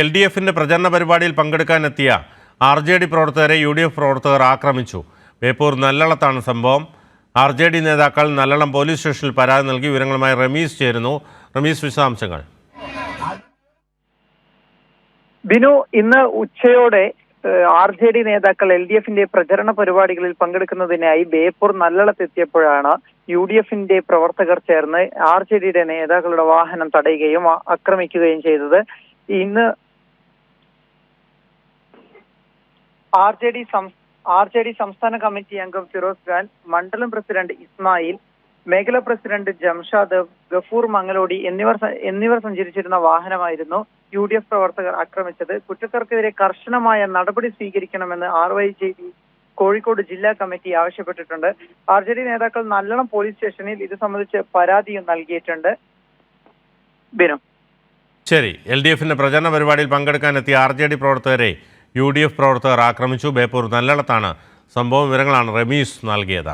L D എഫിൻ്റെ പ്രചരണ പരിപാടിയിൽ പങ്കെടുക്കാനെത്തിയ RJD പ്രവർത്തകരെ UDF പ്രവർത്തകർ ആക്രമിച്ചു. ബേപ്പൂർ നല്ലളത്താണ് സംഭവം. RJD നേതാക്കൾ നല്ലളം പോലീസ് സ്റ്റേഷനിൽ പരാതി നൽകി. വിവരങ്ങളുമായി റമീസ് ചേരുന്നു. റമീസ്, വിശദാംശങ്ങൾ. ബിനു, ഇന്ന് ഉച്ചയോടെ RJD നേതാക്കൾ LDFന്റെ പ്രചരണ പരിപാടികളിൽ പങ്കെടുക്കുന്നതിനായി ബേപ്പൂർ നല്ലളത്തെത്തിയപ്പോഴാണ് UDFന്റെ പ്രവർത്തകർ ചേർന്ന് RJDയുടെ നേതാക്കളുടെ വാഹനം തടയുകയും ആക്രമിക്കുകയും ചെയ്തത്. ഇന്ന് RJD സംസ്ഥാന കമ്മിറ്റി അംഗം ഫിറോസ് ഖാൻ, മണ്ഡലം പ്രസിഡന്റ് ഇസ്മായിൽ, മേഖലാ പ്രസിഡന്റ് ജംഷാദ്, ഗഫൂർ മംഗലോടി എന്നിവർ സഞ്ചരിച്ചിരുന്ന വാഹനമായിരുന്നു UDF പ്രവർത്തകർ ആക്രമിച്ചത്. കുറ്റക്കാർക്കെതിരെ കർശനമായ നടപടി സ്വീകരിക്കണമെന്ന് RYJD കോഴിക്കോട് ജില്ലാ കമ്മിറ്റി ആവശ്യപ്പെട്ടിട്ടുണ്ട്. RJD നേതാക്കൾ നല്ലളം പോലീസ് സ്റ്റേഷനിൽ ഇത് സംബന്ധിച്ച് പരാതിയും നൽകിയിട്ടുണ്ട്. ബിനു, ശരി. LDFന്റെ പ്രചരണ പരിപാടിയിൽ പങ്കെടുക്കാനെത്തിയ RJD പ്രവർത്തകരെ UDF പ്രവർത്തകർ ആക്രമിച്ചു. ബേപ്പൂർ നല്ലളത്താണ് സംഭവം. വിവരങ്ങളാണ് റമീസ് നൽകിയത്.